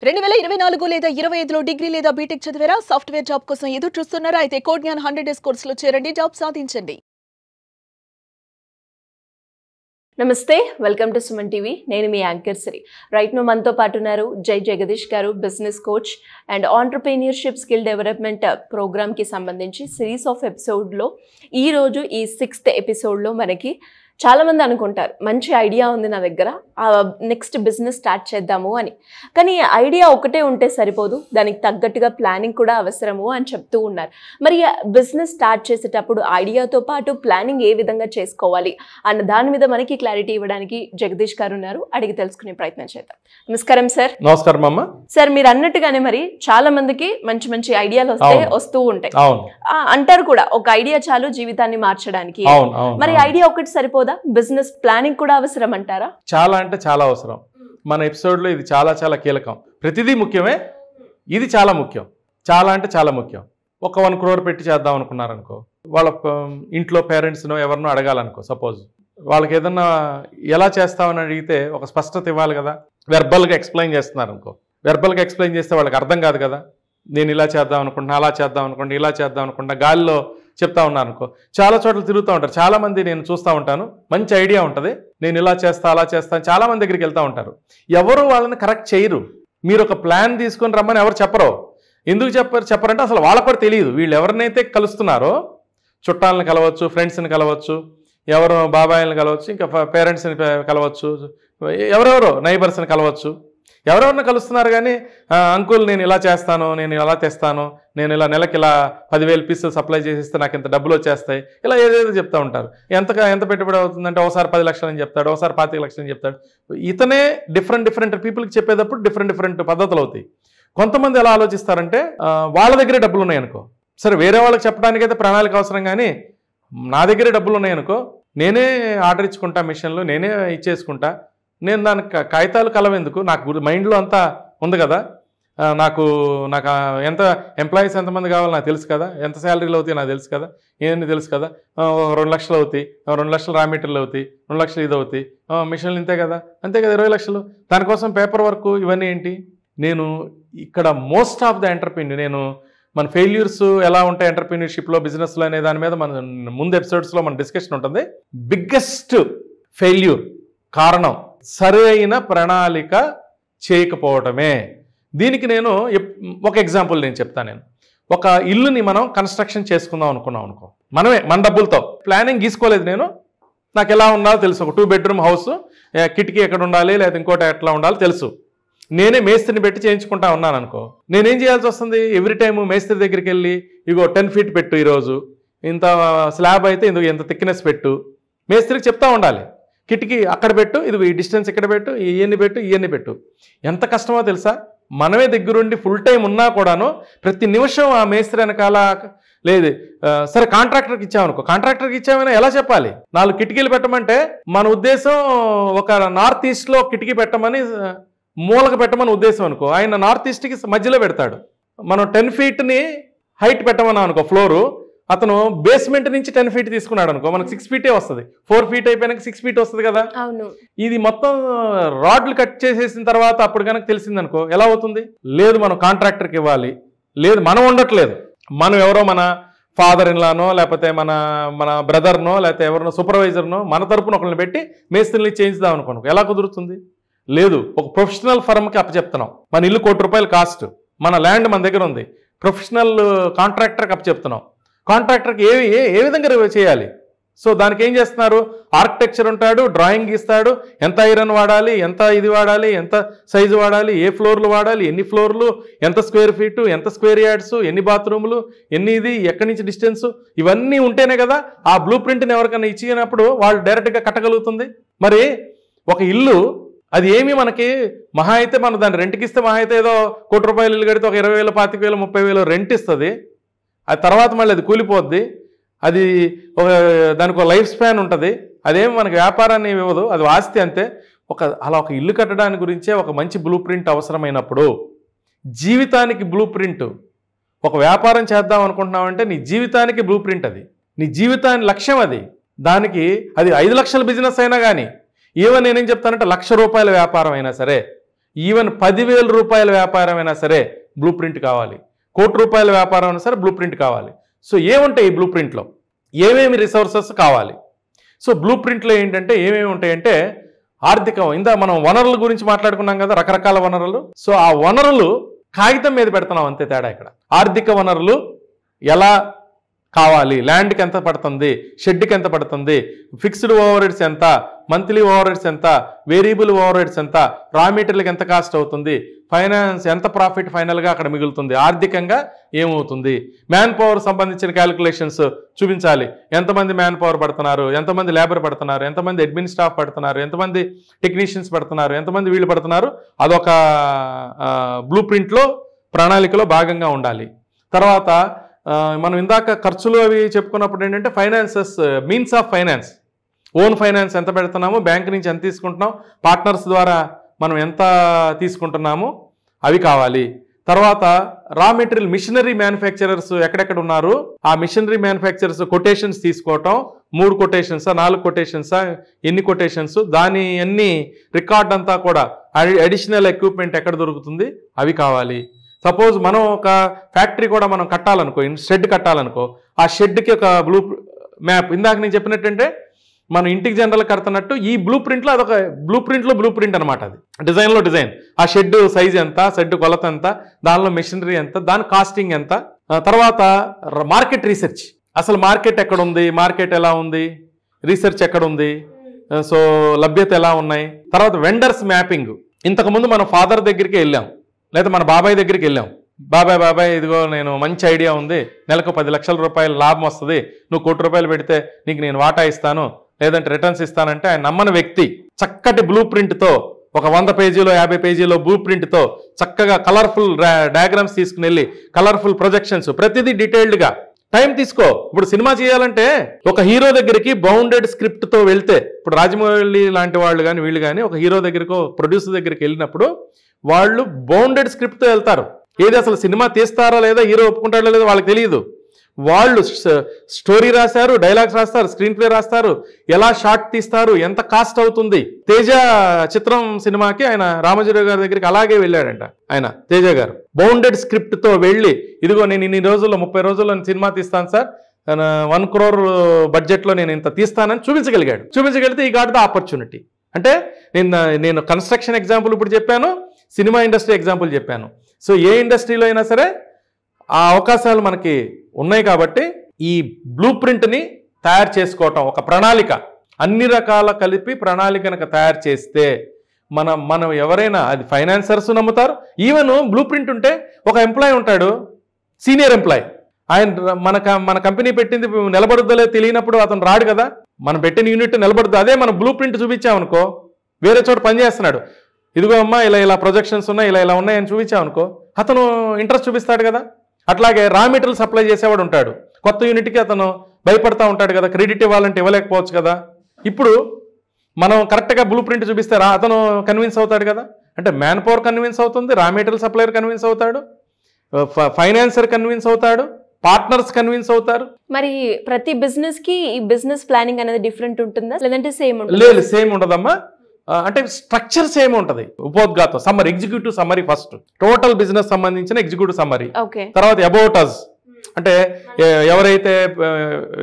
2024 లేదా 25లో డిగ్రీ లేదా బీటెక్ చదివారా? సాఫ్ట్‌వేర్ జాబ్ కోసం ఎదురు చూస్తున్నారా? అయితే కోడ్ జ్ఞాన్ 100 డేస్ కోర్సులో చేరండి, జాబ్ సాధించండి. నమస్తే, వెల్కమ్ టు సుమన్ టీవీ. నేను మీ యాంకర్ శ్రీ. రైట్ ను మనతో పాటు ఉన్నారు జగదీష్ గారు, business coach and entrepreneurship skill development ప్రోగ్రామ్కి సంబంధించి సిరీస్ ఆఫ్ ఎపిసోడ్లో ఈరోజు ఈ 6th ఎపిసోడ్లో మనకి చాలామంది అనుకుంటారు మంచి ఐడియా ఉంది నా దగ్గర, నెక్స్ట్ బిజినెస్ స్టార్ట్ చేద్దాము అని. కానీ ఐడియా ఒకటే ఉంటే సరిపోదు, దానికి తగ్గట్టుగా ప్లానింగ్ కూడా అవసరము అని చెప్తూ ఉన్నారు. మరి బిజినెస్ స్టార్ట్ చేసేటప్పుడు ఐడియాతో పాటు ప్లానింగ్ ఏ విధంగా చేసుకోవాలి అన్న దాని మీద మనకి క్లారిటీ ఇవ్వడానికి జగదీష్ గారు ఉన్నారు. అడిగి తెలుసుకునే ప్రయత్నం చేద్దాం. నమస్కారం సార్. నమస్కారం అమ్మ. సార్, మీరు అన్నట్టుగానే మరి చాలా మందికి మంచి మంచి ఐడియాలు వస్తూ ఉంటాయి. అంటారు కూడా ఒక ఐడియా చాలు జీవితాన్ని మార్చడానికి. మరి ఐడియా ఒకటి సరిపోదు, బిజినెస్ ప్లానింగ్ కూడా అవసరం అంటారా? చాలా అంటే చాలా అవసరం. మన ఎపిసోడ్లో ఇది చాలా చాలా కీలకం. ప్రతిదీ ముఖ్యమే, ఇది చాలా ముఖ్యం. చాలా అంటే చాలా ముఖ్యం. ఒక 1 crore పెట్టి చేద్దాం అనుకున్నారనుకో, వాళ్ళ ఇంట్లో పేరెంట్స్నో ఎవరినో అడగాలనుకో, సపోజ్ వాళ్ళకి ఏదన్నా ఎలా చేస్తామని అడిగితే ఒక స్పష్టత ఇవ్వాలి కదా. వెర్బల్గా ఎక్స్ప్లెయిన్ చేస్తున్నారనుకో, వెర్బల్గా ఎక్స్ప్లెయిన్ చేస్తే వాళ్ళకి అర్థం కాదు కదా. నేను ఇలా చేద్దాం అనుకుంటున్నా, అలా చేద్దాం అనుకుంటున్నా, ఇలా చేద్దాం అనుకుంటున్నా, గాలిలో చెప్తా ఉన్నాను అనుకో. చాలా చోట్ల తిరుగుతూ ఉంటారు. చాలామంది నేను చూస్తూ ఉంటాను, మంచి ఐడియా ఉంటుంది, నేను ఇలా చేస్తా అలా చేస్తాను, చాలామంది దగ్గరికి వెళ్తూ ఉంటారు. ఎవరు వాళ్ళని కరెక్ట్ చేయరు. మీరు ఒక ప్లాన్ తీసుకొని రమ్మని ఎవరు చెప్పరు. ఎందుకు చెప్పరంటే అసలు వాళ్ళకు కూడా తెలియదు. వీళ్ళు ఎవరినైతే కలుస్తున్నారో, చుట్టాలను కలవచ్చు, ఫ్రెండ్స్ని కలవచ్చు, ఎవరు బాబాయిని కలవచ్చు, ఇంకా పేరెంట్స్ని కలవచ్చు, ఎవరెవరో నైబర్స్ని కలవచ్చు, ఎవరెవరిని కలుస్తున్నారు. కానీ అంకుల్ నేను ఇలా చేస్తాను, నేను ఇలా తెస్తాను, నేను ఇలా నెలకి ఇలా 10,000 పీసులు సప్లై చేసిస్తే నాకు ఇంత డబ్బులు వచ్చేస్తాయి, ఇలా ఏదేదో చెప్తూ ఉంటారు. ఎంత పెట్టుబడి అవుతుందంటే ఒకసారి 10 లక్షలు అని చెప్తాడు, ఒకసారి 25 లక్షలు అని చెప్తాడు. ఇతనే డిఫరెంట్ పీపుల్కి చెప్పేటప్పుడు డిఫరెంట్ పద్ధతులు అవుతాయి. కొంతమంది ఎలా ఆలోచిస్తారంటే వాళ్ళ దగ్గరే డబ్బులు ఉన్నాయనుకో, సరే వేరే వాళ్ళకి చెప్పడానికైతే ప్రణాళిక అవసరం, కానీ నా దగ్గరే డబ్బులు ఉన్నాయనుకో, నేనే ఆర్డర్ ఇచ్చుకుంటా, మిషన్లు నేనే ఇచ్చేసుకుంటా, నేను దానికి కాగితాలు కలవెందుకు, నాకు మైండ్లో అంతా ఉంది కదా, నాకు ఎంత ఎంప్లాయీస్ ఎంతమంది కావాలో నాకు తెలుసు కదా, ఎంత శాలరీలు అవుతాయి నాకు తెలుసు కదా, ఏంటి తెలుసు కదా, 2 లక్షలు అవుతాయి, 2 లక్షలు రా మెటీరియల్ అవుతాయి, 2 లక్షలు ఇది అవుతాయి, మిషన్లు ఇంతే కదా 20 లక్షలు, దానికోసం పేపర్ వర్క్ ఇవన్నీ ఏంటి. నేను ఇక్కడ మోస్ట్ ఆఫ్ ద ఎంటర్‌ప్రెన్యూర్, నేను మన ఫెయిల్యూర్స్ ఎలా ఉంటాయి ఎంటర్‌ప్రెన్యూర్‌షిప్లో, బిజినెస్లో అనే దాని మీద మన ముందు ఎపిసోడ్స్లో మన డిస్కషన్ ఉంటుంది. బిగ్గెస్ట్ ఫెయిల్యూర్ కారణం సరైన ప్రణాళిక చేయకపోవటమే. దీనికి నేను ఒక ఎగ్జాంపుల్ నేను చెప్తాను. నేను ఒక ఇల్లుని మనం కన్స్ట్రక్షన్ చేసుకుందాం అనుకో, మనమే మన డబ్బులతో ప్లానింగ్ గీసుకోలేదు. నాకు ఎలా ఉండాలో తెలుసు. ఒక 2 bedroom హౌస్, కిటికీ ఎక్కడ ఉండాలి లేదా ఇంకోటి ఎట్లా ఉండాలో తెలుసు. నేనే మేస్త్రిని పెట్టి చేయించుకుంటా ఉన్నాను అనుకో, నేనేం చేయాల్సి వస్తుంది? ఎవ్రీ టైము మేస్త్రి దగ్గరికి వెళ్ళి ఇగో 10 feet పెట్టు, ఈరోజు ఇంత స్లాబ్ అయితే ఇంత థిక్నెస్ పెట్టు, మేస్త్రికి చెప్తా ఉండాలి. కిటికీ అక్కడ పెట్టు, ఇది ఈ డిస్టెన్స్ ఇక్కడ పెట్టు, ఇవన్నీ పెట్టు. ఎంత కష్టమో తెలుసా? మనమే దగ్గరుండి ఫుల్ టైం ఉన్నా కూడాను ప్రతి నిమిషం ఆ మేస్త్రి వెనకాల లేదు. సరే కాంట్రాక్టర్కి ఇచ్చామనుకో, కాంట్రాక్టర్కి ఇచ్చామని ఎలా చెప్పాలి? 4 కిటికీలు పెట్టమంటే మన ఉద్దేశం ఒక నార్త్ ఈస్ట్లో కిటికీ పెట్టమని, మూలకు పెట్టమని ఉద్దేశం అనుకో, ఆయన నార్త్ ఈస్ట్కి మధ్యలో పెడతాడు. మనం 10 feetని హైట్ పెట్టమన్నా అనుకో ఫ్లోరు, అతను బేస్మెంట్ నుంచి 10 feet తీసుకున్నాడు అనుకో, మనకు 6 feet వస్తుంది. 4 feet అయిపోయినాక 6 feet వస్తుంది కదా. ఇది మొత్తం రాడ్లు కట్ చేసేసిన తర్వాత అప్పుడు కనుక తెలిసిందనుకో ఎలా అవుతుంది? లేదు మనం కాంట్రాక్టర్కి ఇవ్వాలి, లేదు మనం ఉండట్లేదు, మనం ఎవరో మన ఫాదర్ ఇన్లానో లేకపోతే మన బ్రదర్నో లేకపోతే ఎవరినో సూపర్వైజర్నో మన తరపున ఒకరిని పెట్టి మేస్త్రిని చేయించుదాం అనుకోను, ఎలా కుదురుతుంది? లేదు, ఒక ప్రొఫెషనల్ ఫర్మ్కి అప్పచెప్తున్నాం. మన ఇల్లు 1 కోటి రూపాయలు కాస్ట్, మన ల్యాండ్ మన దగ్గర ఉంది, ప్రొఫెషనల్ కాంట్రాక్టర్కి అప్పచెప్తున్నాం. కాంట్రాక్టర్కి ఏ విధంగా చేయాలి? సో దానికి ఏం చేస్తున్నారు? ఆర్కిటెక్చర్ ఉంటాడు, డ్రాయింగ్ ఇస్తాడు, ఎంత ఐరన్ వాడాలి, ఎంత ఇది వాడాలి, ఎంత సైజు వాడాలి, ఏ ఫ్లోర్లు వాడాలి, ఎన్ని ఫ్లోర్లు, ఎంత స్క్వేర్ ఫీటు, ఎంత స్క్వేర్ యార్డ్స్, ఎన్ని బాత్రూములు, ఎన్ని ఇది, ఎక్కడి నుంచి డిస్టెన్స్, ఇవన్నీ ఉంటేనే కదా ఆ బ్లూ ప్రింట్ని ఎవరికైనా ఇచ్చినప్పుడు వాళ్ళు డైరెక్ట్గా కట్టగలుగుతుంది. మరి ఒక ఇల్లు అది ఏమి మనకి మహా అయితే మనం దాన్ని రెంట్కి ఇస్తే మహా అయితే ఏదో 1 కోటి రూపాయలు ఇల్లు కడితే ఒక 20,000, 25,000, 30,000 రెంట్ ఇస్తుంది. అది తర్వాత మళ్ళీ అది కూలిపోద్ది. అది దానికి ఒక లైఫ్ స్పాన్ ఉంటుంది. అదేమి మనకి వ్యాపారాన్ని ఇవ్వదు, అది ఆస్తి అంతే. అలా ఒక ఇల్లు కట్టడానికి గురించే ఒక మంచి బ్లూ ప్రింట్ అవసరమైనప్పుడు, జీవితానికి బ్లూ ప్రింట్, ఒక వ్యాపారం చేద్దాం అనుకుంటున్నామంటే నీ జీవితానికి బ్లూ ప్రింట్, అది నీ జీవితాన్ని లక్ష్యం. దానికి అది 5 లక్షల బిజినెస్ అయినా కానీ, ఈవెన్ నేనేం చెప్తానంటే 1,00,000 రూపాయల వ్యాపారం అయినా సరే, ఈవెన్ 10,000 రూపాయల వ్యాపారమైనా సరే బ్లూ ప్రింట్ కావాలి, 1 కోటి రూపాయల వ్యాపారం అయినా సరే బ్లూ ప్రింట్ కావాలి. సో ఏముంటాయి ఈ బ్లూ ప్రింట్లో, ఏమేమి రిసోర్సెస్ కావాలి? సో బ్లూ ప్రింట్లో ఏంటంటే ఏమేమి ఉంటాయంటే ఆర్థికం, ఇందా మనం వనరుల గురించి మాట్లాడుకున్నాం కదా, రకరకాల వనరులు. సో ఆ వనరులు కాగితం మీద పెడుతున్నాం అంతే తేడా ఇక్కడ. ఆర్థిక వనరులు ఎలా కావాలి, ల్యాండ్కి ఎంత పడుతుంది, షెడ్కి ఎంత పడుతుంది, ఫిక్స్డ్ ఓవర్ హెడ్స్ ఎంత, మంత్లీ ఓవర్ హెడ్స్ ఎంత, వేరియబుల్ ఓవర్ హెడ్స్ ఎంత, రా మెటీరియల్కి ఎంత కాస్ట్ అవుతుంది, ఫైనాన్స్ ఎంత ప్రాఫిట్ ఫైనల్గా అక్కడ మిగులుతుంది, ఆర్థికంగా ఏమవుతుంది, మ్యాన్ పవర్ సంబంధించిన క్యాలిక్యులేషన్స్ చూపించాలి. ఎంతమంది మ్యాన్ పవర్ పడుతున్నారు, ఎంతమంది లేబర్ పడుతున్నారు, ఎంతమంది అడ్మిన్ స్టాఫ్ పడుతున్నారు, ఎంతమంది టెక్నీషియన్స్ పడుతున్నారు, ఎంతమంది వీళ్ళు పడుతున్నారు, అదొక బ్లూ ప్రింట్లో ప్రణాళికలో భాగంగా ఉండాలి. తర్వాత మనం ఇందాక ఖర్చులు అవి చెప్పుకున్నప్పుడు ఏంటంటే finances, means of finance, own finance ఎంత పెడుతున్నాము, బ్యాంక్ నుంచి ఎంత తీసుకుంటున్నాం, పార్ట్నర్స్ ద్వారా మనం ఎంత తీసుకుంటున్నాము, అవి కావాలి. తర్వాత రా మెటీరియల్, మిషనరీ మ్యానుఫ్యాక్చరర్స్ ఎక్కడెక్కడ ఉన్నారు, ఆ మిషనరీ మ్యానుఫ్యాక్చరర్స్ కొటేషన్స్ తీసుకోవటం, 3 కొటేషన్సా 4 కొటేషన్సా ఎన్ని కొటేషన్స్, దాని అన్ని రికార్డ్ అంతా కూడా, అడిషనల్ ఎక్విప్మెంట్ ఎక్కడ దొరుకుతుంది, అవి కావాలి. సపోజ్ మనం ఒక ఫ్యాక్టరీ కూడా మనం కట్టాలనుకో, షెడ్ కట్టాలనుకో, ఆ షెడ్కి ఒక బ్లూ మ్యాప్, ఇందాక నేను చెప్పినట్టంటే మనం ఇంటికి జనరల్ కడుతున్నట్టు ఈ బ్లూ ప్రింట్లో అదొక బ్లూ ప్రింట్ అనమాట. అది డిజైన్లో డిజైన్, ఆ షెడ్ సైజ్ ఎంత, షెడ్ కొలత ఎంత, దానిలో మెషినరీ ఎంత, దాని కాస్టింగ్ ఎంత. తర్వాత మార్కెట్ రీసెర్చ్, అసలు మార్కెట్ ఎక్కడ ఉంది, మార్కెట్ ఎలా ఉంది, రీసెర్చ్ ఎక్కడ ఉంది, సో లభ్యత ఎలా ఉన్నాయి. తర్వాత వెండర్స్ మ్యాపింగ్, ఇంతకుముందు మన ఫాదర్ దగ్గరికి వెళ్ళాం లేదా మన బాబాయ్ దగ్గరికి వెళ్ళాం, బాబాయ్ ఇదిగో నేను మంచి ఐడియా ఉంది, నెలకు 10 లక్షల రూపాయలు లాభం వస్తుంది, నువ్వు 1 కోటి రూపాయలు పెడితే నీకు నేను వాటా ఇస్తాను, లేదంటే రిటర్న్స్ ఇస్తానంటే ఆయన నమ్మని వ్యక్తి చక్కటి బ్లూ ప్రింట్తో, ఒక 100 పేజీలో 50 పేజీలో బ్లూ ప్రింట్తో చక్కగా కలర్ఫుల్ డయాగ్రామ్స్ తీసుకుని వెళ్ళి, కలర్ఫుల్ ప్రొజెక్షన్స్, ప్రతిదీ డీటెయిల్డ్గా. టైం తీసుకో. ఇప్పుడు సినిమా చేయాలంటే ఒక హీరో దగ్గరికి బౌండెడ్ స్క్రిప్ట్తో వెళ్తే, ఇప్పుడు రాజమౌళి లాంటి వాళ్ళు కానీ వీళ్ళు కానీ ఒక హీరో దగ్గరికి, ప్రొడ్యూసర్ దగ్గరికి వెళ్ళినప్పుడు వాళ్ళు బౌండెడ్ స్క్రిప్ట్తో వెళ్తారు. ఏది అసలు సినిమా తీస్తారా లేదా, హీరో ఒప్పుకుంటాడో లేదో వాళ్ళకి తెలియదు. వాళ్ళు స్టోరీ రాశారు, డైలాగ్స్ రాస్తారు, స్క్రీన్ ప్లే రాస్తారు, ఎలా షార్ట్ తీస్తారు, ఎంత కాస్ట్ అవుతుంది. తేజ చిత్రం సినిమాకి ఆయన రామోజీరావు గారి దగ్గరికి అలాగే వెళ్ళాడంట. ఆయన తేజ గారు బౌండెడ్ స్క్రిప్ట్తో వెళ్ళి, ఇదిగో నేను ఇన్ని రోజుల్లో 30 రోజుల్లో సినిమా తీస్తాను సార్, 1 crore బడ్జెట్లో నేను ఇంత తీస్తానని చూపించగలిగితే ఈ గాట్ ద ఆపర్చునిటీ. అంటే నేను కన్స్ట్రక్షన్ ఎగ్జాంపుల్ ఇప్పుడు చెప్పాను, సినిమా ఇండస్ట్రీ ఎగ్జాంపుల్ చెప్పాను. సో ఏ ఇండస్ట్రీలో అయినా సరే ఆ అవకాశాలు మనకి ఉన్నాయి. కాబట్టి ఈ బ్లూ ప్రింట్ని తయారు చేసుకోవటం, ఒక ప్రణాళిక, అన్ని రకాల కలిపి ప్రణాళిక కనుక తయారు చేస్తే మనం ఎవరైనా, అది ఫైనాన్సర్స్ నమ్ముతారు. ఈవెన్ బ్లూ ప్రింట్ ఉంటే ఒక ఎంప్లాయ్ ఉంటాడు, సీనియర్ ఎంప్లాయ్, ఆయన మన కంపెనీ పెట్టింది నిలబడుద్దో తెలియనప్పుడు అతను రాడు కదా, మనం పెట్టిన యూనిట్ నిలబడుద్దు. అదే మనం బ్లూ ప్రింట్ చూపించామనుకో, వేరే చోట పనిచేస్తున్నాడు, ఇదిగో అమ్మా ఇలా ప్రొజెక్షన్స్ ఉన్నాయి, ఇలా ఉన్నాయని చూపించామనుకో, అతను ఇంట్రెస్ట్ చూపిస్తాడు కదా. అట్లాగే రా మెటీరియల్ సప్లై చేసేవాడు ఉంటాడు, కొత్త యూనిట్కి అతను భయపడతా ఉంటాడు కదా, క్రెడిట్ ఇవ్వాలంటే ఇవ్వలేకపోవచ్చు కదా. ఇప్పుడు మనం కరెక్ట్గా బ్లూ ప్రింట్ చూపిస్తే అతను కన్విన్స్ అవుతాడు కదా. అంటే మ్యాన్ పవర్ కన్విన్స్ అవుతుంది, రా మెటీరియల్ సప్లయర్ కన్విన్స్ అవుతాడు, ఫైనాన్సర్ కన్విన్స్ అవుతాడు, పార్ట్నర్స్ కన్విన్స్ అవుతారు. మరి ప్రతి బిజినెస్ కి ఈ బిజినెస్ ప్లానింగ్ అనేది డిఫరెంట్ ఉంటుందా, లేదంటే సేమ్ ఉంటుందా? లేదు, సేమ్ ఉండదమ్మా. అంటే స్ట్రక్చర్ సేమ్ ఉంటుంది. ఉపోద్ఘాతం, summary, executive summary, first total business సంబంధించిన ఎగ్జిక్యూటివ్ సమ్మరీ, తర్వాత అబౌట్ అస్, అంటే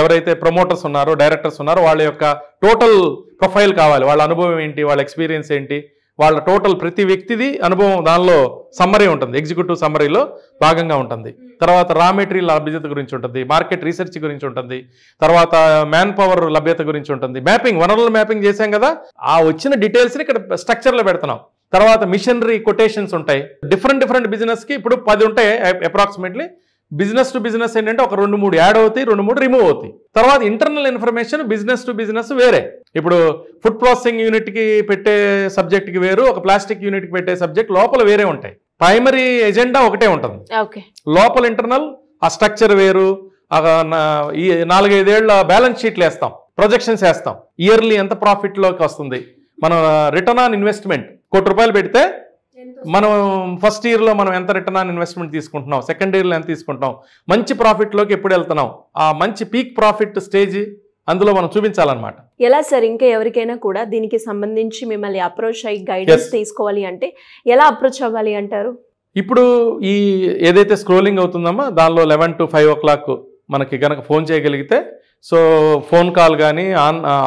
ఎవరైతే ప్రమోటర్స్ ఉన్నారో, డైరెక్టర్స్ ఉన్నారో వాళ్ళ యొక్క టోటల్ ప్రొఫైల్ కావాలి, వాళ్ళ అనుభవం ఏంటి, వాళ్ళ ఎక్స్పీరియన్స్ ఏంటి, వాళ్ళ టోటల్ ప్రతి వ్యక్తిది అనుభవం దానిలో సమ్మరీ ఉంటుంది, ఎగ్జిక్యూటివ్ సమ్మరీలో భాగంగా ఉంటుంది. తర్వాత రా మెటీరియల్ లభ్యత గురించి ఉంటుంది, మార్కెట్ రీసెర్చ్ గురించి ఉంటుంది, తర్వాత మ్యాన్ పవర్ లభ్యత గురించి ఉంటుంది, మ్యాపింగ్, వనరుల మ్యాపింగ్ చేశాం కదా, ఆ వచ్చిన డీటెయిల్స్ని ఇక్కడ స్ట్రక్చర్లో పెడుతున్నాం. తర్వాత మిషనరీ కొటేషన్స్ ఉంటాయి, డిఫరెంట్ బిజినెస్కి ఇప్పుడు 10 ఉంటాయి అప్రాక్సిమేట్లీ. బిజినెస్ టు బిజినెస్ ఏంటంటే ఒక 2-3 యాడ్ అవుతాయి, 2-3 రిమూవ్ అవుతాయి. తర్వాత internal information business to business వేరే. ఇప్పుడు ఫుడ్ ప్రాసెసింగ్ యూనిట్కి పెట్టే సబ్జెక్ట్కి వేరు, ఒక ప్లాస్టిక్ యూనిట్కి పెట్టే సబ్జెక్ట్ లోపల వేరే ఉంటాయి. ప్రైమరీ ఎజెండా ఒకటే ఉంటుంది, లోపల ఇంటర్నల్ ఆ స్ట్రక్చర్ వేరు. ఈ 4-5 ఏళ్ల బ్యాలెన్స్ షీట్లు వేస్తాం, ప్రొజెక్షన్స్ వేస్తాం, ఇయర్లీ ఎంత ప్రాఫిట్లోకి వస్తుంది, మనం రిటర్న్ ఆన్ ఇన్వెస్ట్మెంట్ 1 కోటి రూపాయలు పెడితే మనం ఫస్ట్ ఇయర్లో మనం ఎంత రిటర్న్ ఆన్ ఇన్వెస్ట్మెంట్ తీసుకుంటున్నాం, సెకండ్ ఇయర్లో ఎంత తీసుకుంటున్నాం, మంచి ప్రాఫిట్లోకి ఎప్పుడు వెళ్తున్నాం, ఆ మంచి పీక్ ప్రాఫిట్ స్టేజ్ అందులో మనం చూపించాలన్నమాట. ఎలా సార్ ఇంకా ఎవరికైనా కూడా దీనికి సంబంధించి మిమ్మల్ని అప్రోచ్ అయ్యి గైడెన్స్ తీసుకోవాలి అంటే ఎలా అప్రోచ్ అవ్వాలి అంటారు? ఇప్పుడు ఈ ఏదైతే స్క్రోలింగ్ అవుతుందమ్మా దానిలో 11 to 5 o'clock మనకి కనుక ఫోన్ చేయగలిగితే, సో ఫోన్ కాల్ కానీ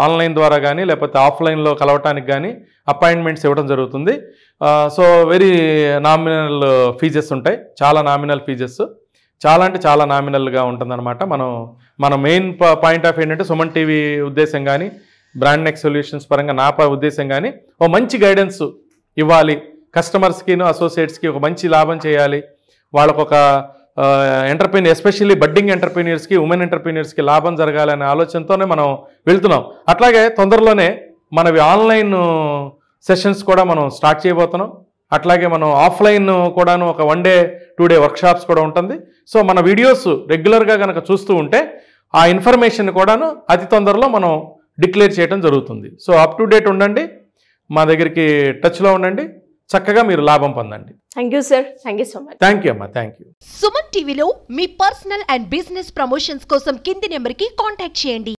ఆన్లైన్ ద్వారా కానీ లేకపోతే ఆఫ్లైన్లో కలవటానికి కానీ అపాయింట్మెంట్స్ ఇవ్వడం జరుగుతుంది. సో వెరీ నామినల్ ఫీజెస్ ఉంటాయి, చాలా నామినల్ ఫీజెస్, చాలా అంటే చాలా నామినల్గా ఉంటుందన్నమాట. మన మెయిన్ పాయింట్ ఆఫ్ ఏంటంటే సుమన్ టీవీ ఉద్దేశం కానీ బ్రాండ్ నెక్స్ట్ సొల్యూషన్స్ పరంగా నా ఉద్దేశం కానీ ఓ మంచి గైడెన్స్ ఇవ్వాలి, కస్టమర్స్కిను అసోసియేట్స్కి ఒక మంచి లాభం చేయాలి, వాళ్ళకు ఒక ఎంటర్ప్రీనియర్ ఎస్పెషల్లీ బడ్డింగ్ ఎంటర్ప్రీనియర్స్కి ఉమెన్ ఎంటర్ప్రీనియర్స్కి లాభం జరగాలనే ఆలోచనతోనే మనం వెళ్తున్నాం. అట్లాగే తొందరలోనే మనవి ఆన్లైన్ సెషన్స్ కూడా మనం స్టార్ట్ చేయబోతున్నాం. అట్లాగే మనం ఆఫ్లైన్ కూడాను ఒక 1 day 2 day వర్క్షాప్స్ కూడా ఉంటుంది. సో మన వీడియోస్ రెగ్యులర్గా కనుక చూస్తూ ఉంటే ఆ ఇన్ఫర్మేషన్ కూడాను అతి తొందరలో మనం డిక్లేర్ చేయడం జరుగుతుంది. సో అప్ టు డేట్ ఉండండి, మా దగ్గరికి టచ్లో ఉండండి, చక్కగా మీరు లాభం పొందండి. Thank you sir, thank you so much. Thank you అమ్మా, థ్యాంక్ యూ. సుమన్ టీవీలో మీ పర్సనల్ అండ్ బిజినెస్ ప్రమోషన్స్ కోసం కింది నెంబర్కి కాంటాక్ట్ చేయండి.